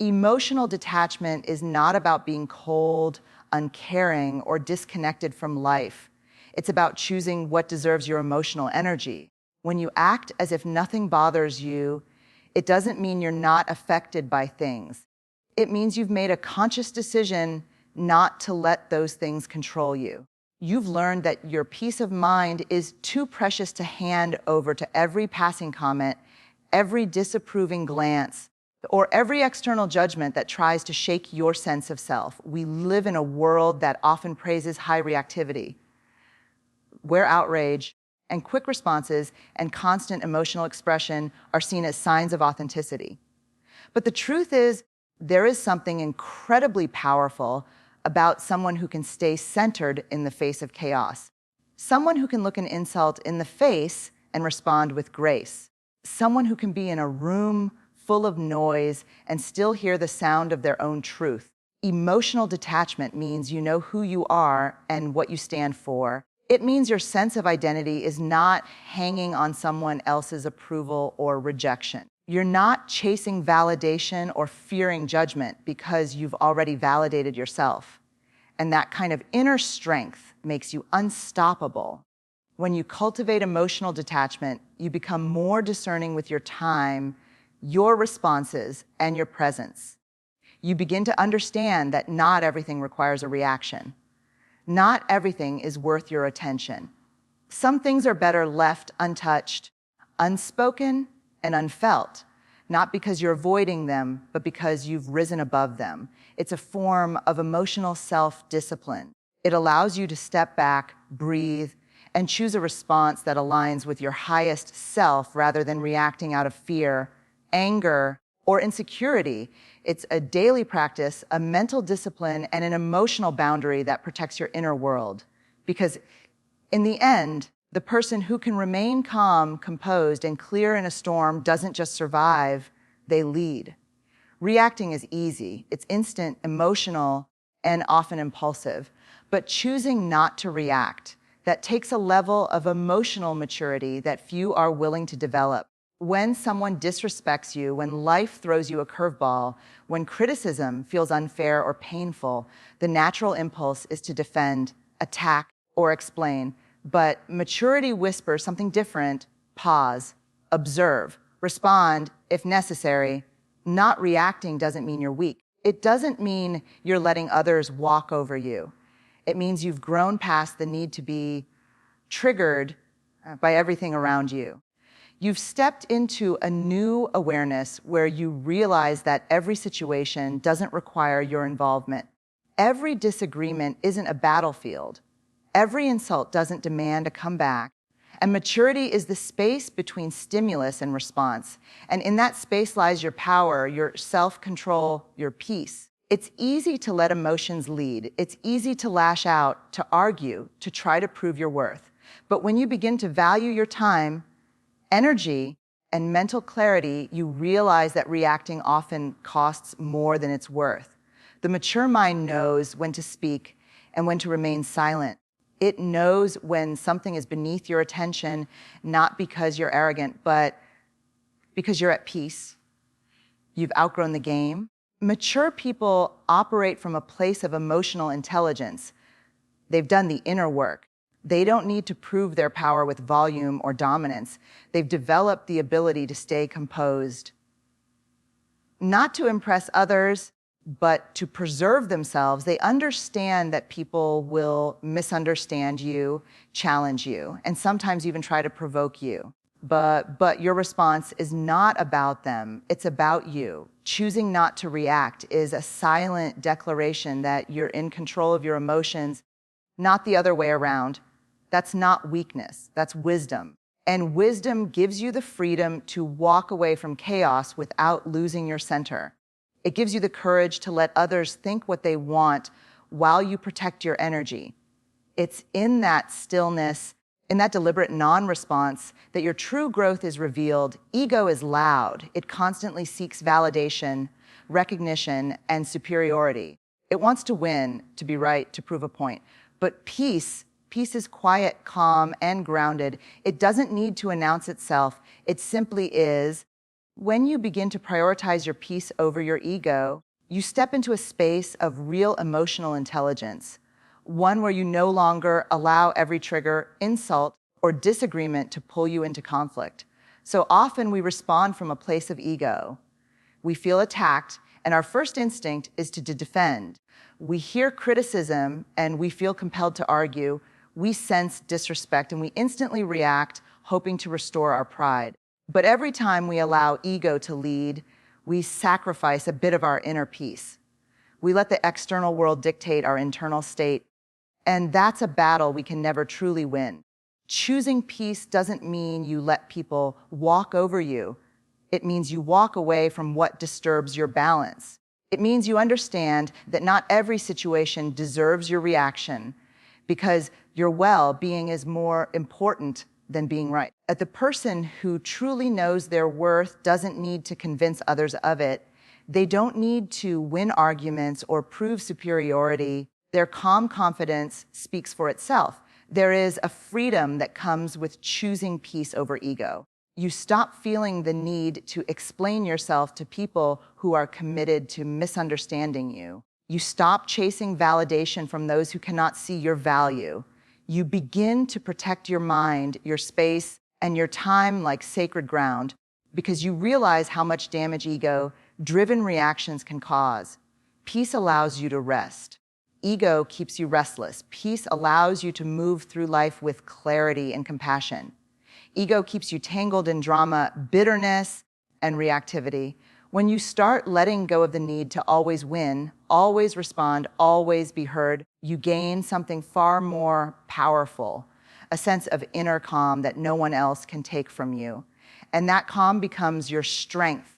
Emotional detachment is not about being cold, uncaring, or disconnected from life. It's about choosing what deserves your emotional energy. When you act as if nothing bothers you, it doesn't mean you're not affected by things. It means you've made a conscious decision not to let those things control you. You've learned that your peace of mind is too precious to hand over to every passing comment, every disapproving glance, or every external judgment that tries to shake your sense of self. We live in a world that often praises high reactivity, where outrage and quick responses and constant emotional expression are seen as signs of authenticity. But the truth is, there is something incredibly powerful about someone who can stay centered in the face of chaos. Someone who can look an insult in the face and respond with grace. Someone who can be in a room full of noise and still hear the sound of their own truth. Emotional detachment means you know who you are and what you stand for. It means your sense of identity is not hanging on someone else's approval or rejection. You're not chasing validation or fearing judgment because you've already validated yourself. And that kind of inner strength makes you unstoppable. When you cultivate emotional detachment, you become more discerning with your time, your responses, and your presence. You begin to understand that not everything requires a reaction. Not everything is worth your attention. Some things are better left untouched, unspoken, and unfelt, not because you're avoiding them, but because you've risen above them. It's a form of emotional self-discipline. It allows you to step back, breathe, and choose a response that aligns with your highest self rather than reacting out of fear, anger, or insecurity. It's a daily practice, a mental discipline, and an emotional boundary that protects your inner world. Because in the end, the person who can remain calm, composed, and clear in a storm doesn't just survive, they lead. Reacting is easy. It's instant, emotional, and often impulsive. But choosing not to react, that takes a level of emotional maturity that few are willing to develop. When someone disrespects you, when life throws you a curveball, when criticism feels unfair or painful, the natural impulse is to defend, attack, or explain. But maturity whispers something different. Pause, observe, respond if necessary. Not reacting doesn't mean you're weak. It doesn't mean you're letting others walk over you. It means you've grown past the need to be triggered by everything around you. You've stepped into a new awareness where you realize that every situation doesn't require your involvement. Every disagreement isn't a battlefield. Every insult doesn't demand a comeback. And maturity is the space between stimulus and response. And in that space lies your power, your self-control, your peace. It's easy to let emotions lead. It's easy to lash out, to argue, to try to prove your worth. But when you begin to value your time, energy, and mental clarity, you realize that reacting often costs more than it's worth. The mature mind knows when to speak and when to remain silent. It knows when something is beneath your attention, not because you're arrogant, but because you're at peace. You've outgrown the game. Mature people operate from a place of emotional intelligence. They've done the inner work. They don't need to prove their power with volume or dominance. They've developed the ability to stay composed, not to impress others, but to preserve themselves. They understand that people will misunderstand you, challenge you, and sometimes even try to provoke you. But your response is not about them. It's about you. Choosing not to react is a silent declaration that you're in control of your emotions, not the other way around. That's not weakness, that's wisdom. And wisdom gives you the freedom to walk away from chaos without losing your center. It gives you the courage to let others think what they want while you protect your energy. It's in that stillness, in that deliberate non-response, that your true growth is revealed. Ego is loud. It constantly seeks validation, recognition, and superiority. It wants to win, to be right, to prove a point. But peace is quiet, calm, and grounded. It doesn't need to announce itself. It simply is. When you begin to prioritize your peace over your ego, you step into a space of real emotional intelligence, one where you no longer allow every trigger, insult, or disagreement to pull you into conflict. So often we respond from a place of ego. We feel attacked, and our first instinct is to defend. We hear criticism, and we feel compelled to argue. We sense disrespect, and we instantly react, hoping to restore our pride. But every time we allow ego to lead, we sacrifice a bit of our inner peace. We let the external world dictate our internal state, and that's a battle we can never truly win. Choosing peace doesn't mean you let people walk over you. It means you walk away from what disturbs your balance. It means you understand that not every situation deserves your reaction, because your well-being is more important than being right. The person who truly knows their worth doesn't need to convince others of it. They don't need to win arguments or prove superiority. Their calm confidence speaks for itself. There is a freedom that comes with choosing peace over ego. You stop feeling the need to explain yourself to people who are committed to misunderstanding you. You stop chasing validation from those who cannot see your value. You begin to protect your mind, your space, and your time like sacred ground, because you realize how much damage ego-driven reactions can cause. Peace allows you to rest. Ego keeps you restless. Peace allows you to move through life with clarity and compassion. Ego keeps you tangled in drama, bitterness, and reactivity. When you start letting go of the need to always win, always respond, always be heard, you gain something far more powerful, a sense of inner calm that no one else can take from you. And that calm becomes your strength.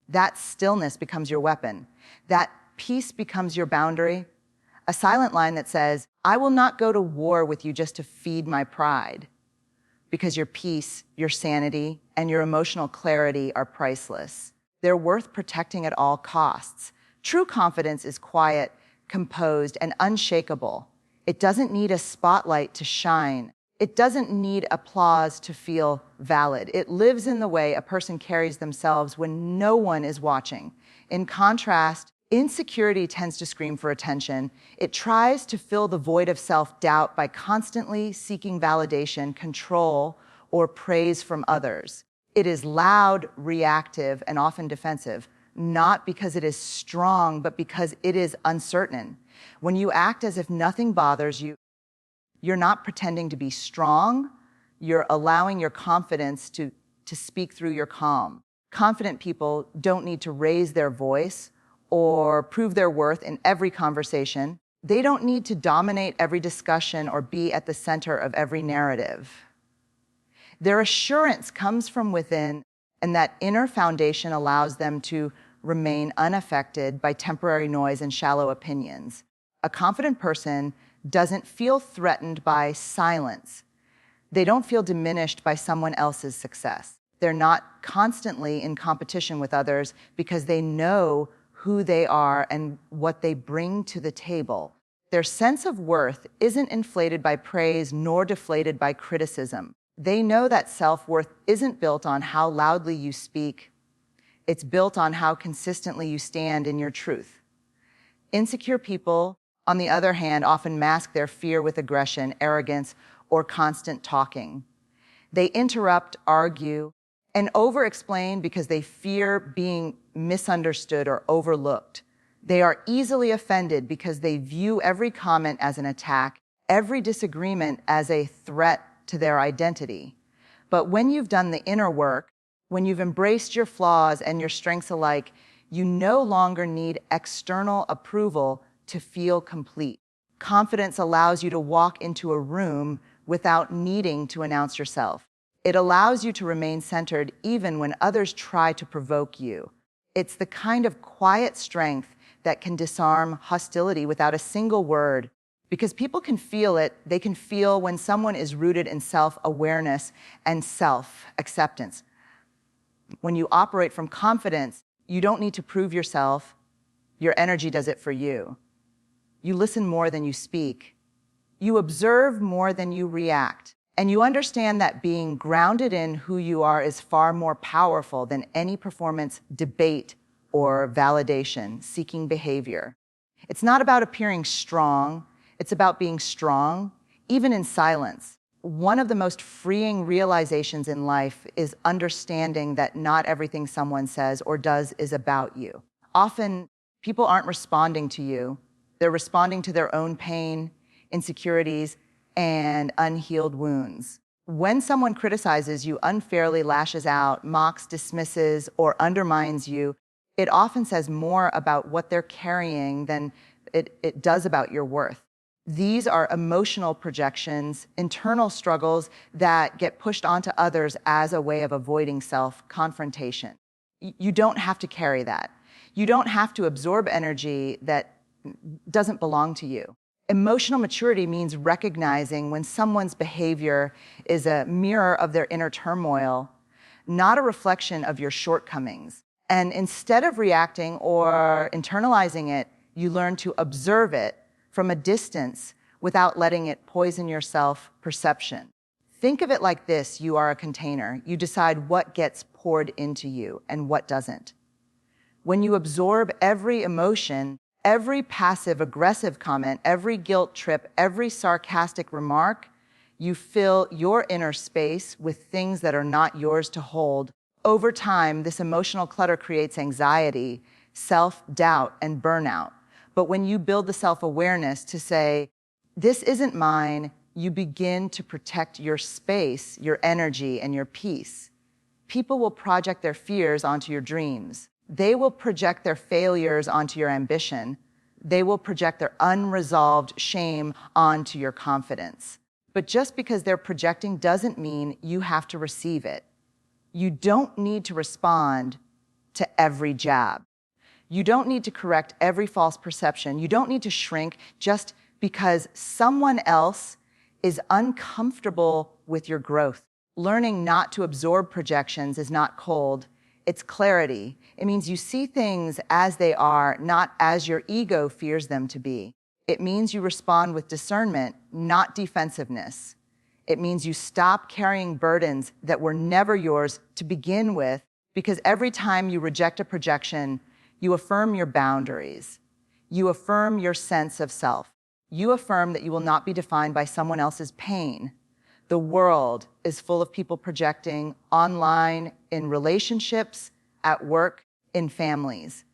That stillness becomes your weapon. That peace becomes your boundary. A silent line that says, I will not go to war with you just to feed my pride. Because your peace, your sanity, and your emotional clarity are priceless. They're worth protecting at all costs. True confidence is quiet, composed, and unshakable. It doesn't need a spotlight to shine. It doesn't need applause to feel valid. It lives in the way a person carries themselves when no one is watching. In contrast, insecurity tends to scream for attention. It tries to fill the void of self-doubt by constantly seeking validation, control, or praise from others. It is loud, reactive, and often defensive, not because it is strong, but because it is uncertain. When you act as if nothing bothers you, you're not pretending to be strong, you're allowing your confidence to speak through your calm. Confident people don't need to raise their voice or prove their worth in every conversation. They don't need to dominate every discussion or be at the center of every narrative. Their assurance comes from within, and that inner foundation allows them to remain unaffected by temporary noise and shallow opinions. A confident person doesn't feel threatened by silence. They don't feel diminished by someone else's success. They're not constantly in competition with others because they know who they are and what they bring to the table. Their sense of worth isn't inflated by praise nor deflated by criticism. They know that self-worth isn't built on how loudly you speak. It's built on how consistently you stand in your truth. Insecure people, on the other hand, often mask their fear with aggression, arrogance, or constant talking. They interrupt, argue, and over-explain because they fear being misunderstood or overlooked. They are easily offended because they view every comment as an attack, every disagreement as a threat to their identity. But when you've done the inner work, when you've embraced your flaws and your strengths alike, you no longer need external approval to feel complete. Confidence allows you to walk into a room without needing to announce yourself. It allows you to remain centered even when others try to provoke you. It's the kind of quiet strength that can disarm hostility without a single word. Because people can feel it. They can feel when someone is rooted in self-awareness and self-acceptance. When you operate from confidence, you don't need to prove yourself. Your energy does it for you. You listen more than you speak. You observe more than you react. And you understand that being grounded in who you are is far more powerful than any performance debate or validation seeking behavior. It's not about appearing strong, it's about being strong, even in silence. One of the most freeing realizations in life is understanding that not everything someone says or does is about you. Often, people aren't responding to you. They're responding to their own pain, insecurities, and unhealed wounds. When someone criticizes you, unfairly lashes out, mocks, dismisses, or undermines you, it often says more about what they're carrying than it does about your worth. These are emotional projections, internal struggles that get pushed onto others as a way of avoiding self-confrontation. You don't have to carry that. You don't have to absorb energy that doesn't belong to you. Emotional maturity means recognizing when someone's behavior is a mirror of their inner turmoil, not a reflection of your shortcomings. And instead of reacting or internalizing it, you learn to observe it from a distance without letting it poison your self-perception. Think of it like this: you are a container. You decide what gets poured into you and what doesn't. When you absorb every emotion, every passive-aggressive comment, every guilt trip, every sarcastic remark, you fill your inner space with things that are not yours to hold. Over time, this emotional clutter creates anxiety, self-doubt, and burnout. But when you build the self-awareness to say, this isn't mine, you begin to protect your space, your energy, and your peace. People will project their fears onto your dreams. They will project their failures onto your ambition. They will project their unresolved shame onto your confidence. But just because they're projecting doesn't mean you have to receive it. You don't need to respond to every jab. You don't need to correct every false perception. You don't need to shrink just because someone else is uncomfortable with your growth. Learning not to absorb projections is not cold, it's clarity. It means you see things as they are, not as your ego fears them to be. It means you respond with discernment, not defensiveness. It means you stop carrying burdens that were never yours to begin with, because every time you reject a projection, you affirm your boundaries. You affirm your sense of self. You affirm that you will not be defined by someone else's pain. The world is full of people projecting online, in relationships, at work, in families.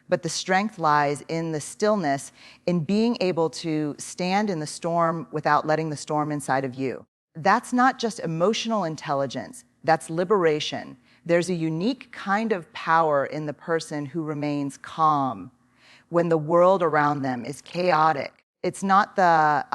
But the strength lies in the stillness, in being able to stand in the storm without letting the storm inside of you. That's not just emotional intelligence, that's liberation. There's a unique kind of power in the person who remains calm when the world around them is chaotic. It's not the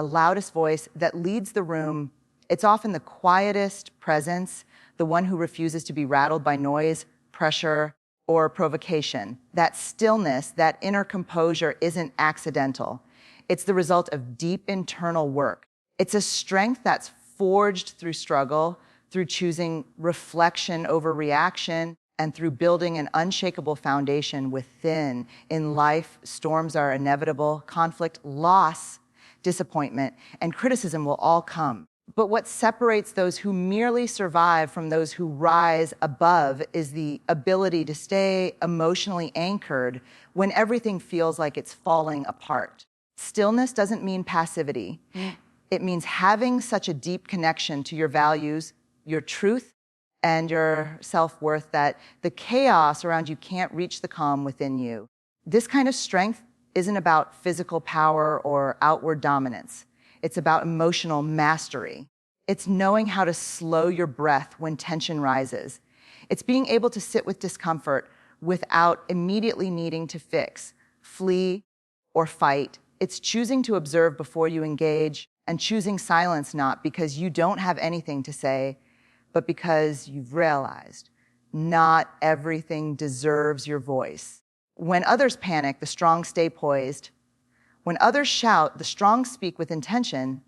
loudest voice that leads the room. It's often the quietest presence, the one who refuses to be rattled by noise, pressure, or provocation. That stillness, that inner composure isn't accidental. It's the result of deep internal work. It's a strength that's forged through struggle, through choosing reflection over reaction, and through building an unshakable foundation within. In life, storms are inevitable. Conflict, loss, disappointment, and criticism will all come. But what separates those who merely survive from those who rise above is the ability to stay emotionally anchored when everything feels like it's falling apart. Stillness doesn't mean passivity. It means having such a deep connection to your values, your truth, and your self-worth that the chaos around you can't reach the calm within you. This kind of strength isn't about physical power or outward dominance. It's about emotional mastery. It's knowing how to slow your breath when tension rises. It's being able to sit with discomfort without immediately needing to fix, flee, or fight. It's choosing to observe before you engage, and choosing silence not because you don't have anything to say, but because you've realized not everything deserves your voice. When others panic, the strong stay poised. When others shout, the strong speak with intention,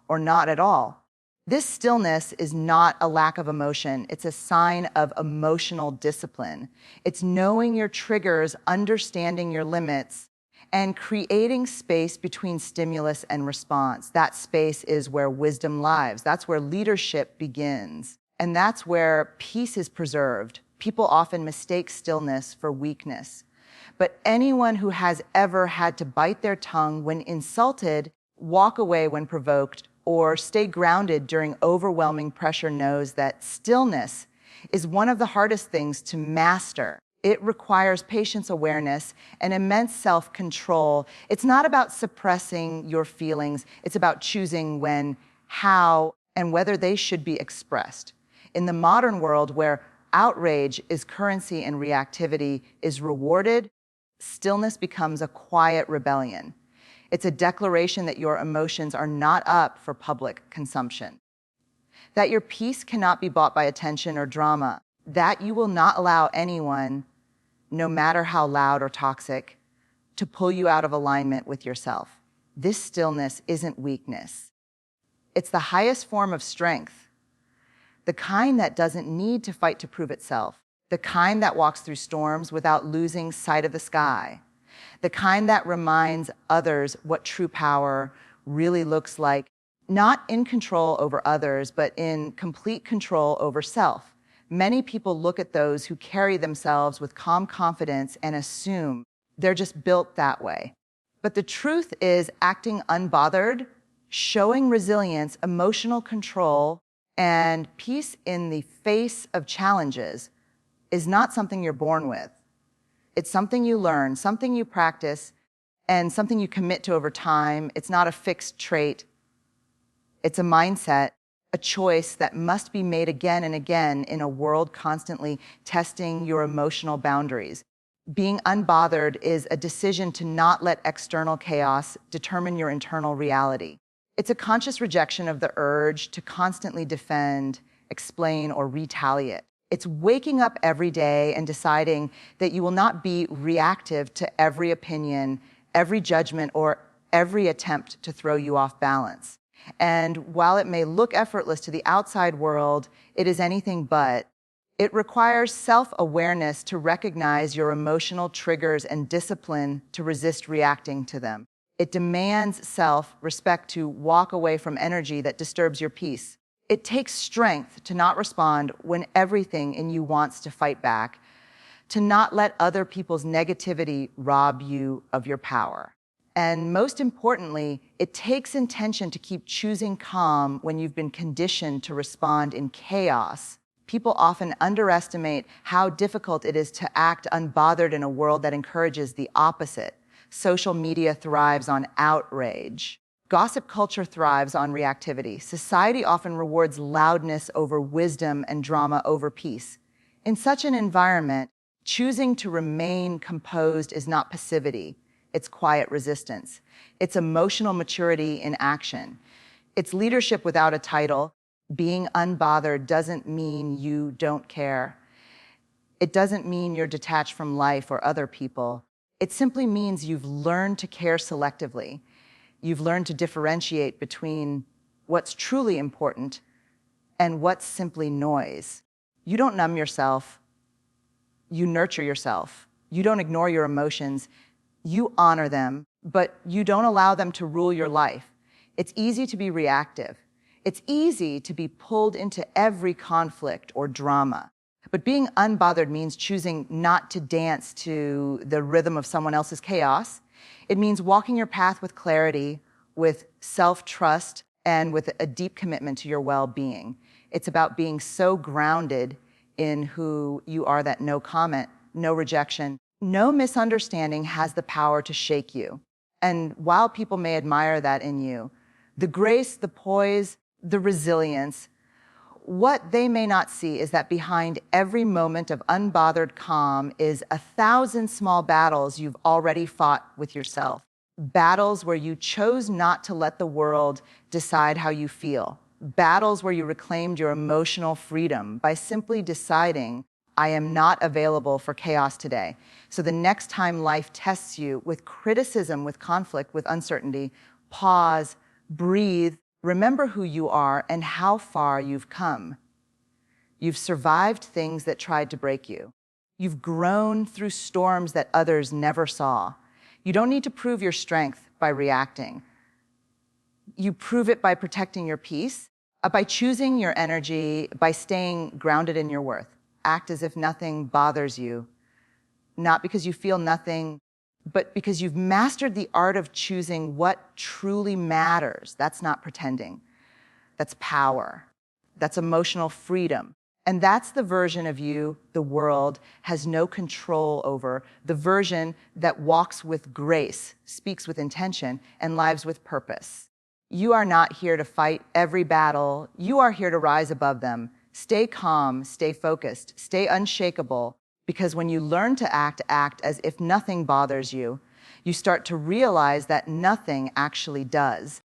or not at all. This stillness is not a lack of emotion. It's a sign of emotional discipline. It's knowing your triggers, understanding your limits, and creating space between stimulus and response. That space is where wisdom lives. That's where leadership begins. And that's where peace is preserved. People often mistake stillness for weakness. But anyone who has ever had to bite their tongue when insulted, walk away when provoked, or stay grounded during overwhelming pressure knows that stillness is one of the hardest things to master. It requires patience awareness and immense self-control. It's not about suppressing your feelings. It's about choosing when, how, and whether they should be expressed. In the modern world where outrage is currency and reactivity is rewarded, stillness becomes a quiet rebellion. It's a declaration that your emotions are not up for public consumption, that your peace cannot be bought by attention or drama, that you will not allow anyone, no matter how loud or toxic, to pull you out of alignment with yourself. This stillness isn't weakness. It's the highest form of strength, the kind that doesn't need to fight to prove itself, the kind that walks through storms without losing sight of the sky, the kind that reminds others what true power really looks like, not in control over others, but in complete control over self. Many people look at those who carry themselves with calm confidence and assume they're just built that way. But the truth is, acting unbothered, showing resilience, emotional control, and peace in the face of challenges is not something you're born with. It's something you learn, something you practice, and something you commit to over time. It's not a fixed trait. It's a mindset, a choice that must be made again and again in a world constantly testing your emotional boundaries. Being unbothered is a decision to not let external chaos determine your internal reality. It's a conscious rejection of the urge to constantly defend, explain, or retaliate. It's waking up every day and deciding that you will not be reactive to every opinion, every judgment, or every attempt to throw you off balance. And while it may look effortless to the outside world, it is anything but. It requires self-awareness to recognize your emotional triggers and discipline to resist reacting to them. It demands self-respect to walk away from energy that disturbs your peace. It takes strength to not respond when everything in you wants to fight back, to not let other people's negativity rob you of your power. And most importantly, it takes intention to keep choosing calm when you've been conditioned to respond in chaos. People often underestimate how difficult it is to act unbothered in a world that encourages the opposite. Social media thrives on outrage. Gossip culture thrives on reactivity. Society often rewards loudness over wisdom and drama over peace. In such an environment, choosing to remain composed is not passivity. It's quiet resistance. It's emotional maturity in action. It's leadership without a title. Being unbothered doesn't mean you don't care. It doesn't mean you're detached from life or other people. It simply means you've learned to care selectively. You've learned to differentiate between what's truly important and what's simply noise. You don't numb yourself. You nurture yourself. You don't ignore your emotions. You honor them, but you don't allow them to rule your life. It's easy to be reactive. It's easy to be pulled into every conflict or drama. But being unbothered means choosing not to dance to the rhythm of someone else's chaos. It means walking your path with clarity, with self-trust, and with a deep commitment to your well-being. It's about being so grounded in who you are that no comment, no rejection, no misunderstanding has the power to shake you. And while people may admire that in you, the grace, the poise, the resilience, what they may not see is that behind every moment of unbothered calm is 1,000 small battles you've already fought with yourself. Battles where you chose not to let the world decide how you feel. Battles where you reclaimed your emotional freedom by simply deciding, I am not available for chaos today. So the next time life tests you with criticism, with conflict, with uncertainty, pause, breathe, remember who you are and how far you've come. You've survived things that tried to break you. You've grown through storms that others never saw. You don't need to prove your strength by reacting. You prove it by protecting your peace, by choosing your energy, by staying grounded in your worth. Act as if nothing bothers you, not because you feel nothing, but because you've mastered the art of choosing what truly matters. That's not pretending. That's power. That's emotional freedom. And that's the version of you the world has no control over, the version that walks with grace, speaks with intention, and lives with purpose. You are not here to fight every battle. You are here to rise above them. Stay calm, stay focused, stay unshakable, because when you learn to act as if nothing bothers you, you start to realize that nothing actually does.